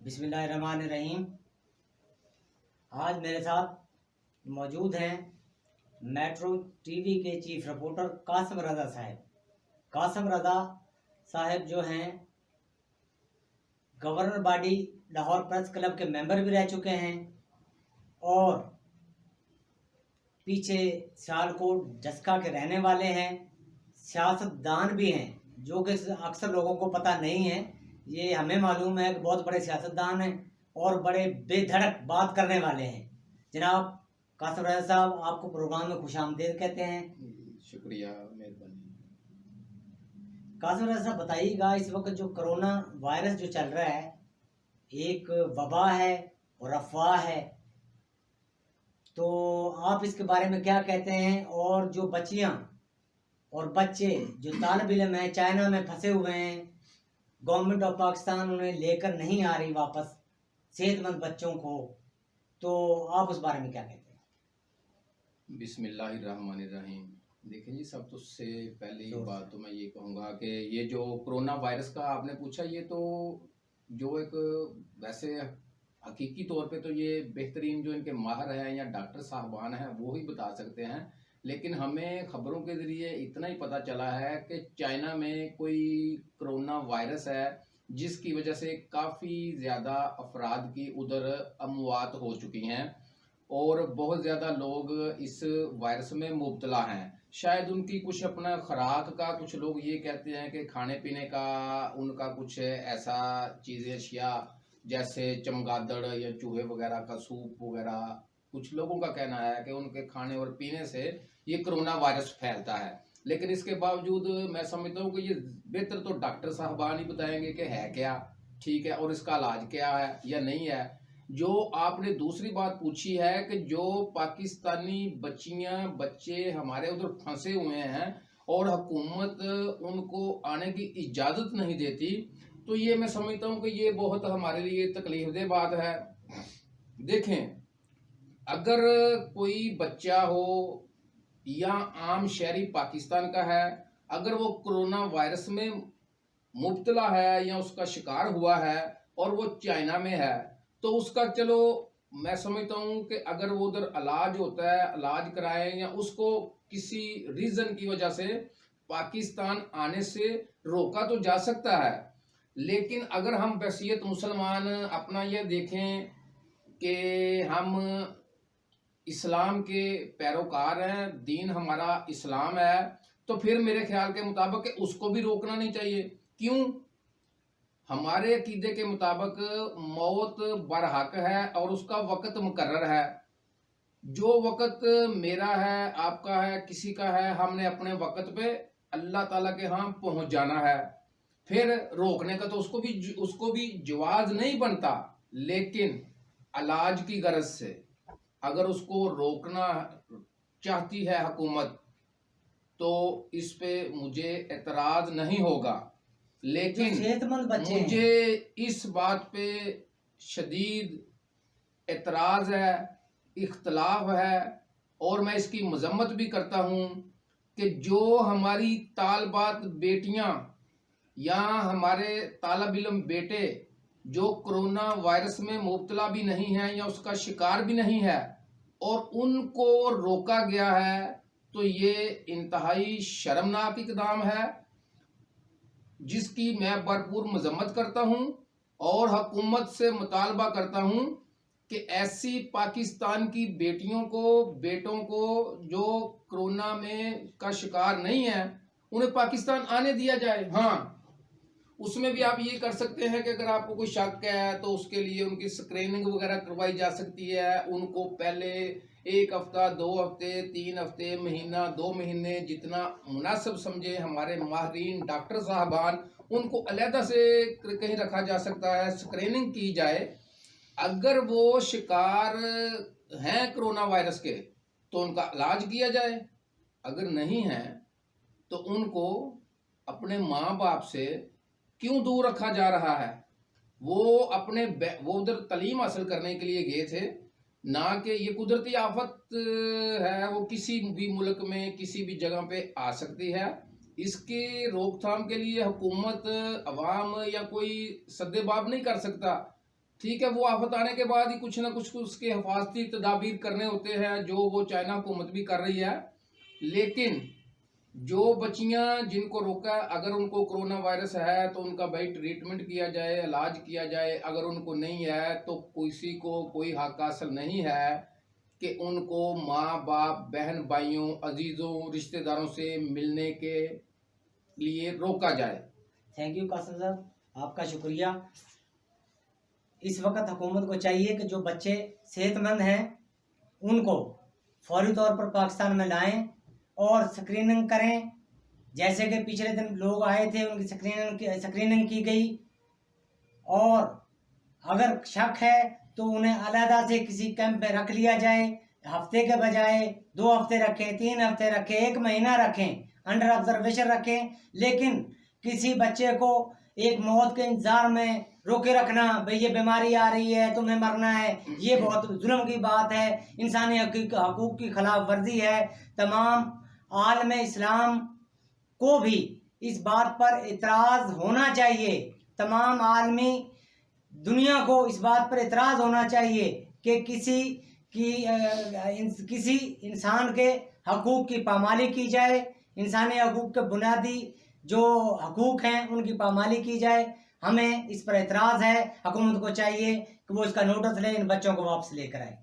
بسم اللہ الرحمن الرحیم۔ آج میرے ساتھ موجود ہیں میٹرو ٹی وی کے چیف رپورٹر قاسم رضا صاحب۔ قاسم رضا صاحب جو ہیں governor body Lahore press club کے ممبر بھی رہ چکے ہیں اور پیچھے سیالکوٹ جسکا کے رہنے والے ہیں، سیاست دان بھی ہیں، جو کہ اکثر لوگوں کو پتہ نہیں ہے۔ یہ ہمیں معلوم ہے کہ بہت بڑے سیاستدان ہیں اور بڑے بے دھڑک بات کرنے والے ہیں۔ جناب قاسم رضا صاحب، آپ کو پروگرام میں خوش آمدید کہتے ہیں۔ شکریہ، مہربانی۔ قاسم رضا صاحب بتائیے گا، اس وقت جو کرونا وائرس جو چل رہا ہے، ایک وبا ہے اور افواہ ہے، تو آپ اس کے بارے میں کیا کہتے ہیں؟ اور جو بچیاں اور بچے جو طالب علم ہیں چائنا میں پھنسے ہوئے ہیں، گورنمنٹ آف پاکستان انہیں لے کر نہیں آ رہی واپس صحت مند بچوں کو، تو آپ اس بارے میں کیا کہتے ہیں؟ بسم اللہ الرحمن الرحیم۔ دیکھیں جی، سب تو سے پہلی بات تو میں یہ کہوں گا کہ یہ جو کرونا وائرس کا آپ نے پوچھا، یہ تو جو ایک ویسے حقیقی طور پہ تو یہ بہترین جو ان کے ماہر ہیں یا ڈاکٹر صاحبان ہیں وہی بتا سکتے ہیں، لیکن ہمیں خبروں کے ذریعے اتنا ہی پتہ چلا ہے کہ چائنا میں کوئی کرونا وائرس ہے جس کی وجہ سے کافی زیادہ افراد کی ادھر اموات ہو چکی ہیں اور بہت زیادہ لوگ اس وائرس میں مبتلا ہیں۔ شاید ان کی کچھ اپنا خوراک کا، کچھ لوگ یہ کہتے ہیں کہ کھانے پینے کا ان کا کچھ ایسا چیزیں اشیاء جیسے چمگادڑ یا چوہے وغیرہ کا سوپ وغیرہ، کچھ لوگوں کا کہنا ہے کہ ان کے کھانے اور پینے سے یہ کرونا وائرس پھیلتا ہے، لیکن اس کے باوجود میں سمجھتا ہوں کہ یہ بہتر تو ڈاکٹر صاحبان ہی بتائیں گے کہ ہے کیا، ٹھیک ہے، اور اس کا علاج کیا ہے یا نہیں ہے۔ جو آپ نے دوسری بات پوچھی ہے کہ جو پاکستانی بچیاں بچے ہمارے ادھر پھنسے ہوئے ہیں اور حکومت ان کو آنے کی اجازت نہیں دیتی، تو یہ میں سمجھتا ہوں کہ یہ بہت ہمارے لیے تکلیف دہ بات ہے۔ دیکھیں، اگر کوئی بچہ ہو یا عام شہری پاکستان کا ہے، اگر وہ کرونا وائرس میں مبتلا ہے یا اس کا شکار ہوا ہے اور وہ چائنا میں ہے، تو اس کا چلو میں سمجھتا ہوں کہ اگر وہ ادھر علاج ہوتا ہے، علاج کرائیں، یا اس کو کسی ریزن کی وجہ سے پاکستان آنے سے روکا تو جا سکتا ہے، لیکن اگر ہم بحیثیت مسلمان اپنا یہ دیکھیں کہ ہم اسلام کے پیروکار ہیں، دین ہمارا اسلام ہے، تو پھر میرے خیال کے مطابق کہ اس کو بھی روکنا نہیں چاہیے۔ کیوں؟ ہمارے عقیدے کے مطابق موت برحق ہے اور اس کا وقت مقرر ہے۔ جو وقت میرا ہے، آپ کا ہے، کسی کا ہے، ہم نے اپنے وقت پہ اللہ تعالیٰ کے ہاں پہنچ جانا ہے۔ پھر روکنے کا تو اس کو بھی جواز نہیں بنتا، لیکن علاج کی غرض سے اگر اس کو روکنا چاہتی ہے حکومت تو اس پہ مجھے اعتراض نہیں ہوگا، لیکن مجھے اس بات پہ شدید اعتراض ہے، اختلاف ہے، اور میں اس کی مذمت بھی کرتا ہوں کہ جو ہماری طالبات بیٹیاں یا ہمارے طالب علم بیٹے جو کرونا وائرس میں مبتلا بھی نہیں ہیں یا اس کا شکار بھی نہیں ہے اور ان کو روکا گیا ہے، تو یہ انتہائی شرمناک اقدام ہے جس کی میں بھرپور مذمت کرتا ہوں اور حکومت سے مطالبہ کرتا ہوں کہ ایسی پاکستان کی بیٹیوں کو، بیٹوں کو جو کرونا میں کا شکار نہیں ہے، انہیں پاکستان آنے دیا جائے۔ ہاں، اس میں بھی آپ یہ کر سکتے ہیں کہ اگر آپ کو کوئی شک ہے تو اس کے لیے ان کی سکریننگ وغیرہ کروائی جا سکتی ہے، ان کو پہلے 1 ہفتہ، 2 ہفتے، 3 ہفتے، مہینہ، 2 مہینے جتنا مناسب سمجھے ہمارے ماہرین ڈاکٹر صاحبان، ان کو علیحدہ سے کہیں رکھا جا سکتا ہے، سکریننگ کی جائے۔ اگر وہ شکار ہیں کرونا وائرس کے تو ان کا علاج کیا جائے، اگر نہیں ہے تو ان کو اپنے ماں باپ سے کیوں دور رکھا جا رہا ہے؟ وہ ادھر تعلیم حاصل کرنے کے لیے گئے تھے، نہ کہ یہ قدرتی آفت ہے، وہ کسی بھی ملک میں کسی بھی جگہ پہ آ سکتی ہے۔ اس کی روک تھام کے لیے حکومت، عوام یا کوئی سد باب نہیں کر سکتا، ٹھیک ہے، وہ آفت آنے کے بعد ہی کچھ نہ کچھ اس کے حفاظتی تدابیر کرنے ہوتے ہیں، جو وہ چائنا حکومت بھی کر رہی ہے. لیکن جو بچیاں جن کو روکا ہے، اگر ان کو کرونا وائرس ہے تو ان کا بھائی ٹریٹمنٹ کیا جائے، علاج کیا جائے. اگر ان کو نہیں ہے تو کسی کو کوئی حق حاصل نہیں ہے کہ ان کو ماں باپ، بہن بھائیوں، عزیزوں، رشتہ داروں سے ملنے کے لیے روکا جائے. تھینک یو قاسم صاحب، آپ کا شکریہ. اس وقت حکومت کو چاہیے کہ جو بچے صحت مند ہیں ان کو فوری طور پر پاکستان میں لائیں اور سکریننگ کریں. جیسے کہ پچھلے دن لوگ آئے تھے، ان کی سکریننگ کی گئی، اور اگر شک ہے تو انہیں علیحدہ سے کسی کیمپ میں رکھ لیا جائے. ہفتے کے بجائے 2 ہفتے رکھیں، 3 ہفتے رکھیں، 1 مہینہ رکھیں، انڈر آبزرویشن رکھیں. لیکن کسی بچے کو ایک موت کے انتظار میں روکے رکھنا، بھئی یہ بیماری آ رہی ہے، تمہیں مرنا ہے، یہ بہت ظلم کی بات ہے، انسانی حقوق کی خلاف ورزی ہے. تمام عالم اسلام کو بھی اس بات پر اعتراض ہونا چاہیے، تمام عالمی دنیا کو اس بات پر اعتراض ہونا چاہیے کہ کسی انسان کے حقوق کی پامالی کی جائے، انسانی حقوق کے بنیادی جو حقوق ہیں ان کی پامالی کی جائے. ہمیں اس پر اعتراض ہے. حکومت کو چاہیے کہ وہ اس کا نوٹس لے، ان بچوں کو واپس لے کر آئے.